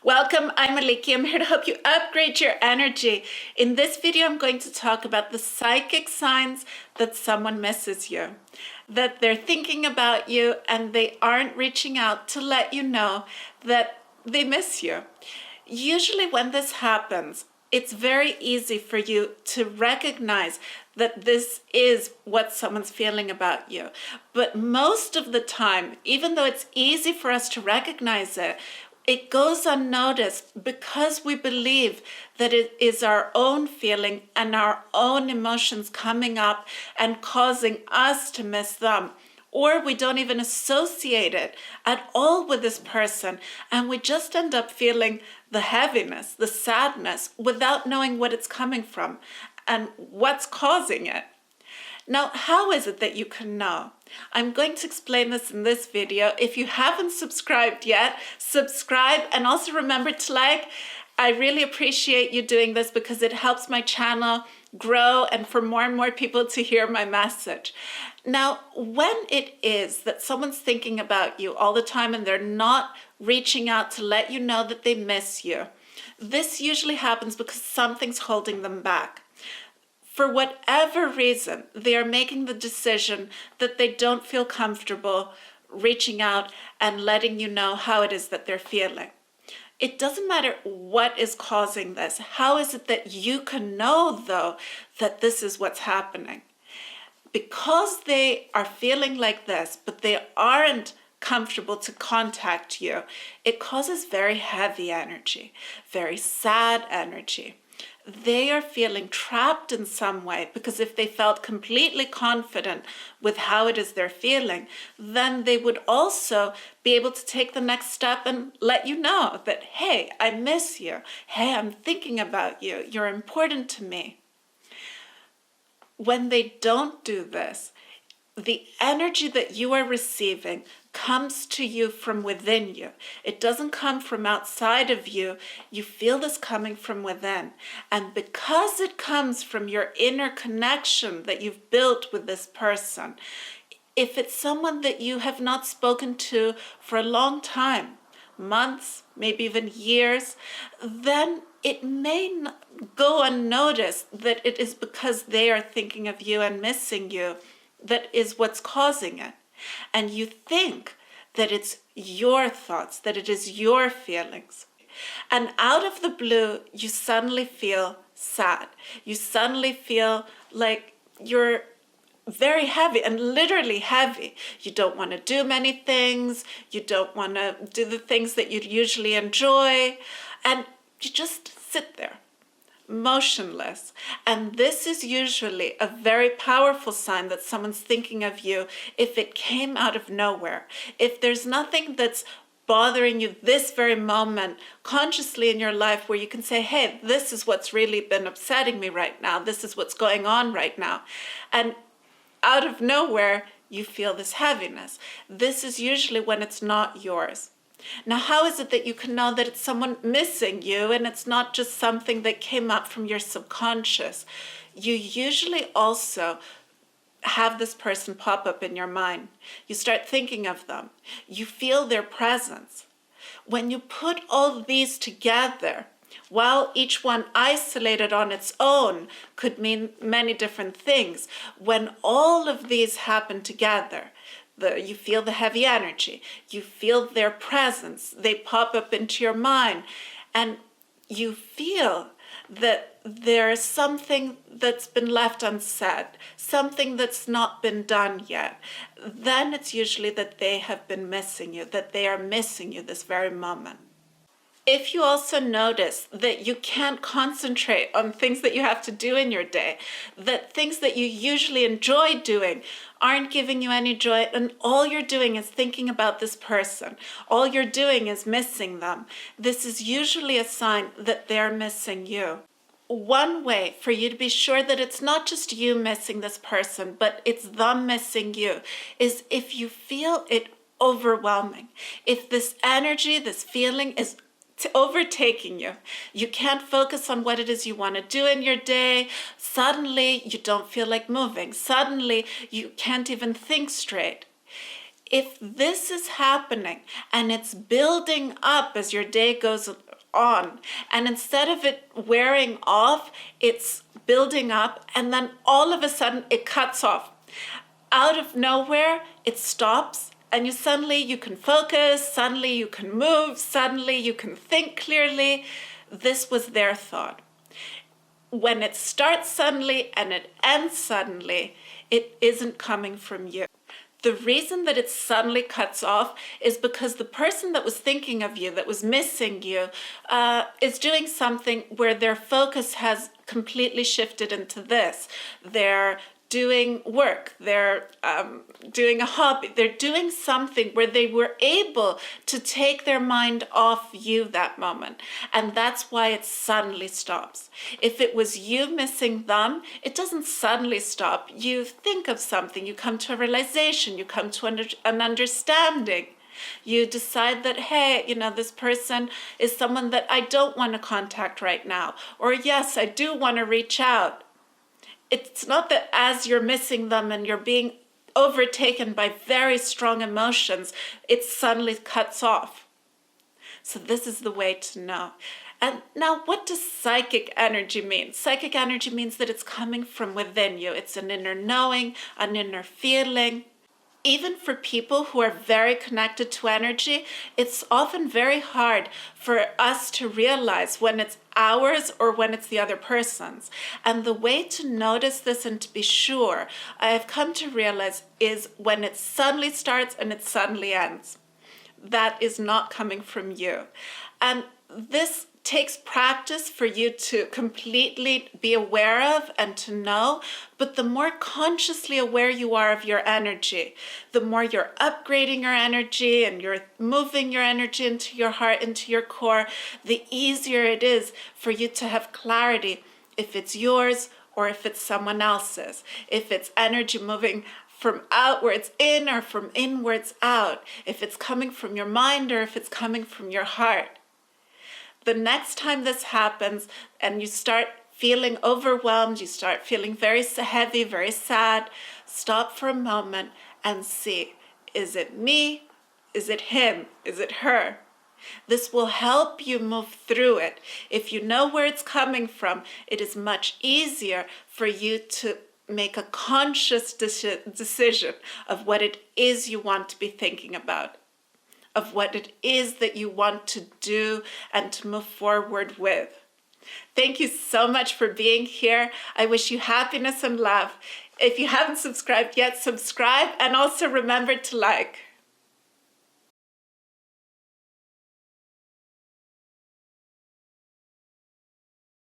Welcome, I'm Aliki. I'm here to help you upgrade your energy. In this video, I'm going to talk about the psychic signs that someone misses you, that they're thinking about you and they aren't reaching out to let you know that they miss you. Usually when this happens, it's very easy for you to recognize that this is what someone's feeling about you. But most of the time, even though it's easy for us to recognize it, it goes unnoticed because we believe that it is our own feeling and our own emotions coming up and causing us to miss them. Or we don't even associate it at all with this person, and we just end up feeling the heaviness, the sadness, without knowing what it's coming from and what's causing it. Now, how is it that you can know? I'm going to explain this in this video. If you haven't subscribed yet, subscribe, and also remember to like. I really appreciate you doing this because it helps my channel grow and for more and more people to hear my message. Now, when it is that someone's thinking about you all the time and they're not reaching out to let you know that they miss you, this usually happens because something's holding them back. For whatever reason, they are making the decision that they don't feel comfortable reaching out and letting you know how it is that they're feeling. It doesn't matter what is causing this. How is it that you can know, though, that this is what's happening? Because they are feeling like this, but they aren't comfortable to contact you, it causes very heavy energy, very sad energy. They are feeling trapped in some way, because if they felt completely confident with how it is they're feeling, then they would also be able to take the next step and let you know that, hey, I miss you. Hey, I'm thinking about you. You're important to me. When they don't do this, the energy that you are receiving comes to you from within you. It doesn't come from outside of you. You feel this coming from within. And because it comes from your inner connection that you've built with this person, if it's someone that you have not spoken to for a long time, months, maybe even years, then it may go unnoticed that it is because they are thinking of you and missing you that is what's causing it. And you think that it's your thoughts, that it is your feelings. And out of the blue, you suddenly feel sad. You suddenly feel like you're very heavy, and literally heavy. You don't want to do many things. You don't want to do the things that you'd usually enjoy. And you just sit there, motionless. And this is usually a very powerful sign that someone's thinking of you if it came out of nowhere. If there's nothing that's bothering you this very moment consciously in your life where you can say, hey, this is what's really been upsetting me right now. This is what's going on right now. And out of nowhere, you feel this heaviness. This is usually when it's not yours. Now, how is it that you can know that it's someone missing you and it's not just something that came up from your subconscious? You usually also have this person pop up in your mind. You start thinking of them. You feel their presence. When you put all these together, while each one isolated on its own could mean many different things, when all of these happen together, you feel the heavy energy, you feel their presence, they pop up into your mind, and you feel that there's something that's been left unsaid, something that's not been done yet, then it's usually that they have been missing you, that they are missing you this very moment. If you also notice that you can't concentrate on things that you have to do in your day, that things that you usually enjoy doing aren't giving you any joy, and all you're doing is thinking about this person, all you're doing is missing them, this is usually a sign that they're missing you. One way for you to be sure that it's not just you missing this person, but it's them missing you, is if you feel it overwhelming. If this energy, this feeling is overtaking you. You can't focus on what it is you want to do in your day. Suddenly, you don't feel like moving. Suddenly, you can't even think straight. If this is happening and it's building up as your day goes on. And instead of it wearing off, it's building up, and then all of a sudden it cuts off. Out of nowhere, it stops, and you can focus, suddenly you can move, suddenly you can think clearly. This was their thought. When it starts suddenly and it ends suddenly, it isn't coming from you. The reason that it suddenly cuts off is because the person that was thinking of you, that was missing you, is doing something where their focus has completely shifted into this. They're doing work, they're doing a hobby, they're doing something where they were able to take their mind off you that moment. And that's why it suddenly stops. If it was you missing them, it doesn't suddenly stop. You think of something, you come to a realization, you come to an understanding. You decide that, hey, this person is someone that I don't want to contact right now. Or yes, I do want to reach out. It's not that as you're missing them and you're being overtaken by very strong emotions, it suddenly cuts off. So this is the way to know. And now, what does psychic energy mean? Psychic energy means that it's coming from within you. It's an inner knowing, an inner feeling. Even for people who are very connected to energy, it's often very hard for us to realize when it's ours or when it's the other person's. And the way to notice this and to be sure, I've come to realize, is when it suddenly starts and it suddenly ends. That is not coming from you. And this takes practice for you to completely be aware of and to know, but the more consciously aware you are of your energy, the more you're upgrading your energy and you're moving your energy into your heart, into your core, the easier it is for you to have clarity if it's yours or if it's someone else's, if it's energy moving from outwards in or from inwards out, if it's coming from your mind or if it's coming from your heart. The next time this happens and you start feeling overwhelmed, you start feeling very heavy, very sad, stop for a moment and see, is it me? Is it him? Is it her? This will help you move through it. If you know where it's coming from, it is much easier for you to make a conscious decision of what it is you want to be thinking about, of what it is that you want to do and to move forward with. Thank you so much for being here. I wish you happiness and love. If you haven't subscribed yet, subscribe, and also remember to like.